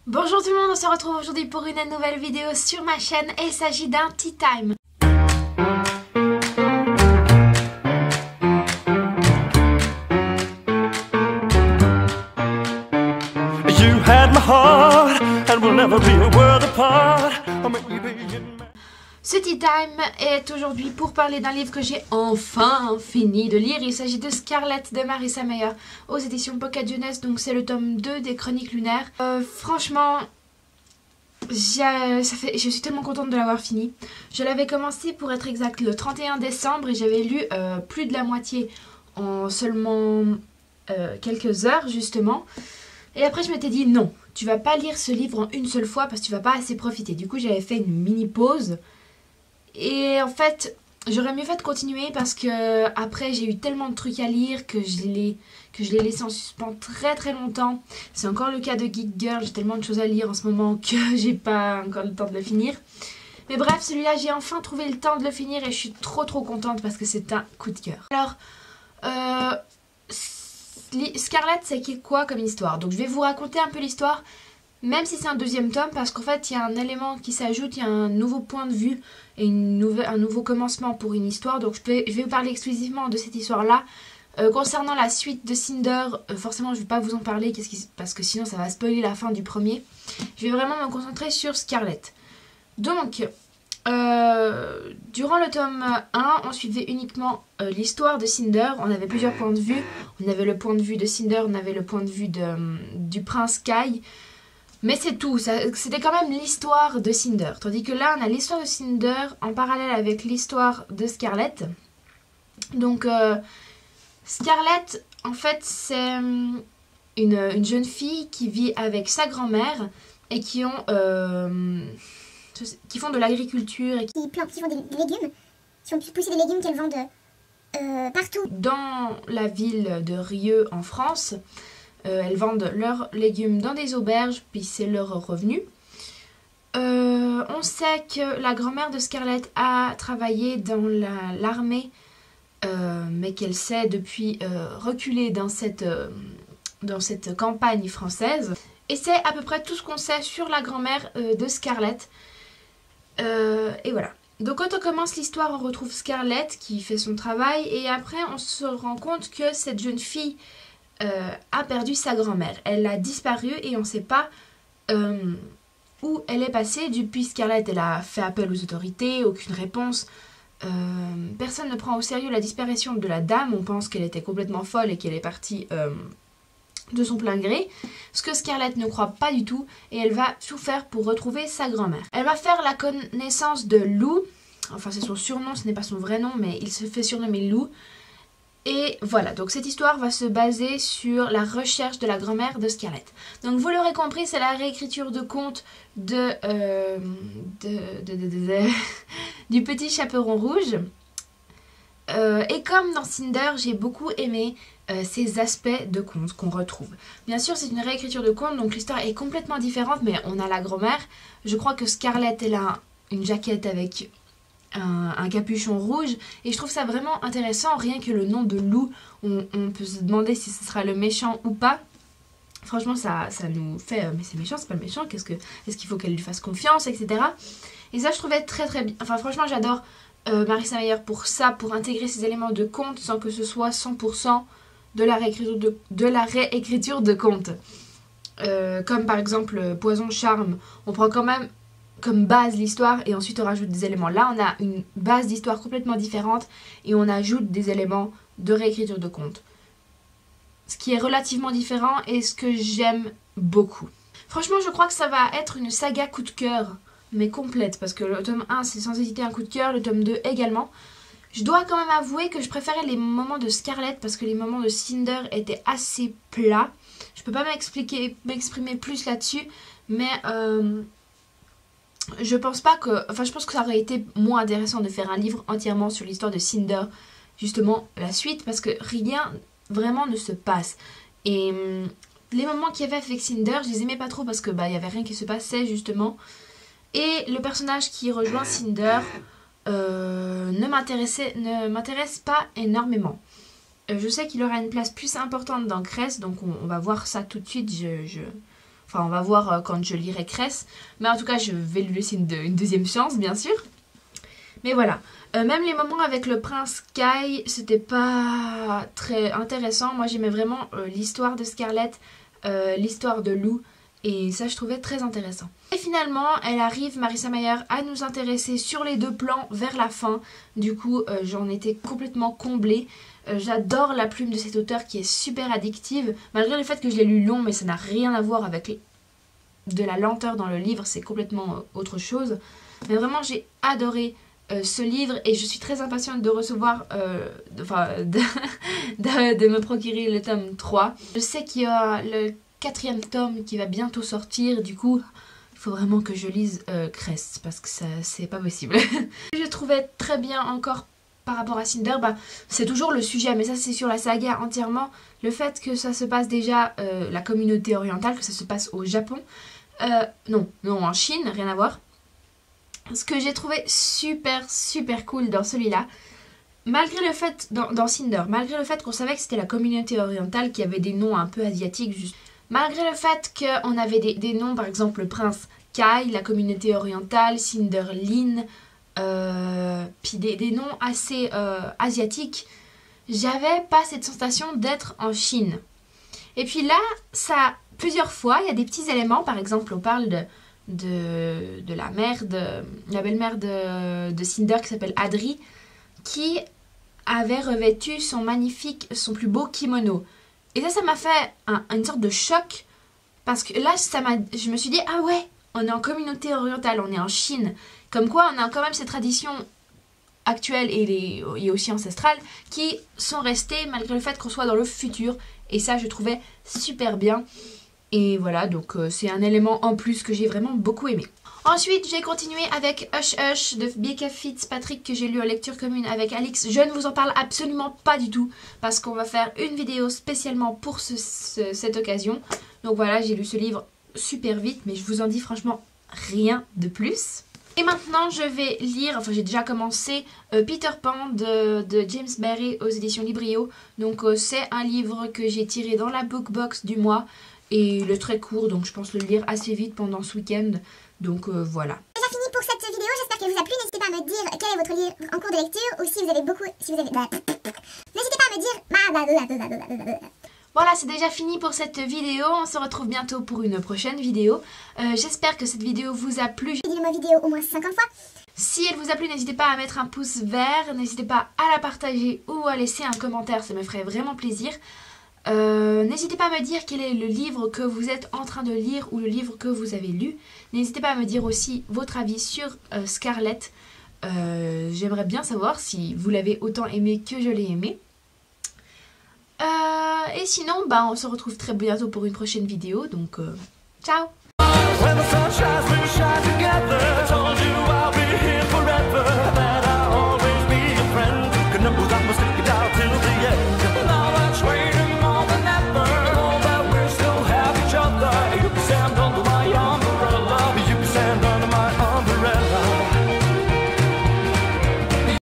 Bonjour tout le monde, on se retrouve aujourd'hui pour une nouvelle vidéo sur ma chaîne et il s'agit d'un tea time. You had my heart and we'll never be a world apart. Ce tea time est aujourd'hui pour parler d'un livre que j'ai enfin fini de lire. Il s'agit de Scarlett de Marissa Meyer aux éditions Pocket Jeunesse. Donc c'est le tome 2 des Chroniques lunaires. Franchement, je suis tellement contente de l'avoir fini. Je l'avais commencé pour être exact le 31 décembre et j'avais lu plus de la moitié en seulement quelques heures justement. Et après je m'étais dit non, tu vas pas lire ce livre en une seule fois parce que tu vas pas assez profiter. Du coup j'avais fait une mini pause. Et en fait, j'aurais mieux fait de continuer parce que après j'ai eu tellement de trucs à lire que je l'ai laissé en suspens très longtemps. C'est encore le cas de Geek Girl, j'ai tellement de choses à lire en ce moment que j'ai pas encore le temps de le finir. Mais bref, celui-là j'ai enfin trouvé le temps de le finir et je suis trop contente parce que c'est un coup de cœur. Alors, Scarlett c'est quoi comme histoire? Donc je vais vous raconter un peu l'histoire. Même si c'est un deuxième tome, parce qu'en fait il y a un élément qui s'ajoute, il y a un nouveau point de vue et un nouveau commencement pour une histoire. Donc je vais vous parler exclusivement de cette histoire-là. Concernant la suite de Cinder, forcément je ne vais pas vous en parler parce que sinon ça va spoiler la fin du premier. Je vais vraiment me concentrer sur Scarlett. Donc, durant le tome 1, on suivait uniquement l'histoire de Cinder. On avait plusieurs points de vue. On avait le point de vue de Cinder, on avait le point de vue du prince Kai. Mais c'est tout, c'était quand même l'histoire de Cinder. Tandis que là, on a l'histoire de Cinder en parallèle avec l'histoire de Scarlett. Donc, Scarlett, en fait, c'est une jeune fille qui vit avec sa grand-mère et qui font de l'agriculture. Et qui font des légumes, qui ont pu pousser des légumes qu'elles vendent partout. Dans la ville de Rieux, en France. Elles vendent leurs légumes dans des auberges, puis c'est leur revenu. On sait que la grand-mère de Scarlett a travaillé dans l'armée, mais qu'elle s'est depuis reculée dans cette campagne française. Et c'est à peu près tout ce qu'on sait sur la grand-mère de Scarlett. Et voilà. Donc quand on commence l'histoire, on retrouve Scarlett qui fait son travail, et après on se rend compte que cette jeune fille a perdu sa grand-mère. Elle a disparu et on ne sait pas où elle est passée. Depuis, Scarlett, elle a fait appel aux autorités, aucune réponse. Personne ne prend au sérieux la disparition de la dame. On pense qu'elle était complètement folle et qu'elle est partie de son plein gré. Ce que Scarlett ne croit pas du tout, et elle va tout faire pour retrouver sa grand-mère. Elle va faire la connaissance de Lou. Enfin, c'est son surnom, ce n'est pas son vrai nom, mais il se fait surnommer Lou. Et voilà, donc cette histoire va se baser sur la recherche de la grand-mère de Scarlett. Donc vous l'aurez compris, c'est la réécriture de conte du Petit Chaperon Rouge. Et comme dans Cinder, j'ai beaucoup aimé ces aspects de conte qu'on retrouve. Bien sûr, c'est une réécriture de conte, donc l'histoire est complètement différente, mais on a la grand-mère. Je crois que Scarlett, elle a une jaquette avec un capuchon rouge, et je trouve ça vraiment intéressant. Rien que le nom de Lou, on peut se demander si ce sera le méchant ou pas. Franchement ça nous fait mais c'est méchant, c'est pas le méchant, est-ce qu'il faut qu'elle lui fasse confiance, etc. Et ça je trouvais très bien. Enfin franchement j'adore Marissa Meyer pour ça, pour intégrer ces éléments de conte sans que ce soit 100% de la réécriture de conte. Comme par exemple Poison Charme, on prend quand même comme base l'histoire et ensuite on rajoute des éléments. Là on a une base d'histoire complètement différente et on ajoute des éléments de réécriture de conte. Ce qui est relativement différent et ce que j'aime beaucoup. Franchement je crois que ça va être une saga coup de cœur, mais complète, parce que le tome 1 c'est sans hésiter un coup de cœur, le tome 2 également. Je dois quand même avouer que je préférais les moments de Scarlett parce que les moments de Cinder étaient assez plats. Je peux pas m'exprimer plus là-dessus, mais je pense que ça aurait été moins intéressant de faire un livre entièrement sur l'histoire de Cinder, justement la suite, parce que rien vraiment ne se passe. Et les moments qu'il y avait avec Cinder, je les aimais pas trop parce que il y avait rien qui se passait justement. Et le personnage qui rejoint Cinder ne m'intéresse pas énormément. Je sais qu'il aura une place plus importante dans Cress, donc on va voir ça tout de suite. Enfin, on va voir quand je lirai Cress. Mais en tout cas, je vais lui laisser une deuxième chance, bien sûr. Mais voilà. Même les moments avec le prince Kai, c'était pas très intéressant. Moi, j'aimais vraiment l'histoire de Scarlett, l'histoire de Lou. Et ça, je trouvais très intéressant. Et finalement, elle arrive, Marissa Meyer, à nous intéresser sur les 2 plans vers la fin. Du coup, j'en étais complètement comblée. J'adore la plume de cet auteur qui est super addictive. Malgré le fait que je l'ai lu long, mais ça n'a rien à voir avec de la lenteur dans le livre. C'est complètement autre chose. Mais vraiment, j'ai adoré ce livre et je suis très impatiente de recevoir, de me procurer le tome 3. Je sais qu'il y a le 4e tome qui va bientôt sortir, du coup il faut vraiment que je lise Cress parce que c'est pas possible. Je trouvais très bien encore par rapport à Cinder, c'est toujours le sujet, mais ça c'est sur la saga entièrement, le fait que ça se passe déjà la communauté orientale, que ça se passe au Japon, non en Chine, rien à voir. Ce que j'ai trouvé super cool dans celui-là, malgré le fait, dans Cinder, malgré le fait qu'on savait que c'était la communauté orientale qui avait des noms un peu asiatiques, juste, malgré le fait qu'on avait des noms, par exemple le prince Kai, la communauté orientale, Cinderline, puis des noms assez asiatiques, j'avais pas cette sensation d'être en Chine. Et puis là, ça, plusieurs fois, il y a des petits éléments, par exemple on parle de la mère la belle-mère de Cinder qui s'appelle Adri, qui avait revêtu son plus beau kimono. Et ça m'a fait une sorte de choc, parce que là je me suis dit, ah ouais, on est en communauté orientale, on est en Chine, comme quoi on a quand même ces traditions actuelles et aussi ancestrales qui sont restées malgré le fait qu'on soit dans le futur, et ça je trouvais super bien. Et voilà, donc c'est un élément en plus que j'ai vraiment beaucoup aimé. Ensuite, j'ai continué avec Hush Hush de B.K. Fitzpatrick que j'ai lu en lecture commune avec Alix. Je ne vous en parle absolument pas du tout parce qu'on va faire une vidéo spécialement pour cette occasion. Donc voilà, j'ai lu ce livre super vite, mais je vous en dis franchement rien de plus. Et maintenant, je vais lire, enfin j'ai déjà commencé, Peter Pan de James Barrie aux éditions Librio. Donc c'est un livre que j'ai tiré dans la bookbox du mois. Et il est très court, donc je pense le lire assez vite pendant ce week-end. Donc voilà. C'est déjà fini pour cette vidéo, j'espère qu'elle vous a plu. N'hésitez pas à me dire quel est votre livre en cours de lecture, ou si vous avez beaucoup... N'hésitez pas à me dire... Voilà, c'est déjà fini pour cette vidéo. On se retrouve bientôt pour une prochaine vidéo. J'espère que cette vidéo vous a plu. J'ai dit ma vidéo au moins 50 fois. Si elle vous a plu, n'hésitez pas à mettre un pouce vert. N'hésitez pas à la partager ou à laisser un commentaire, ça me ferait vraiment plaisir. N'hésitez pas à me dire quel est le livre que vous êtes en train de lire ou le livre que vous avez lu. N'hésitez pas à me dire aussi votre avis sur Scarlett. J'aimerais bien savoir si vous l'avez autant aimé que je l'ai aimé. Et sinon, on se retrouve très bientôt pour une prochaine vidéo. Donc, ciao!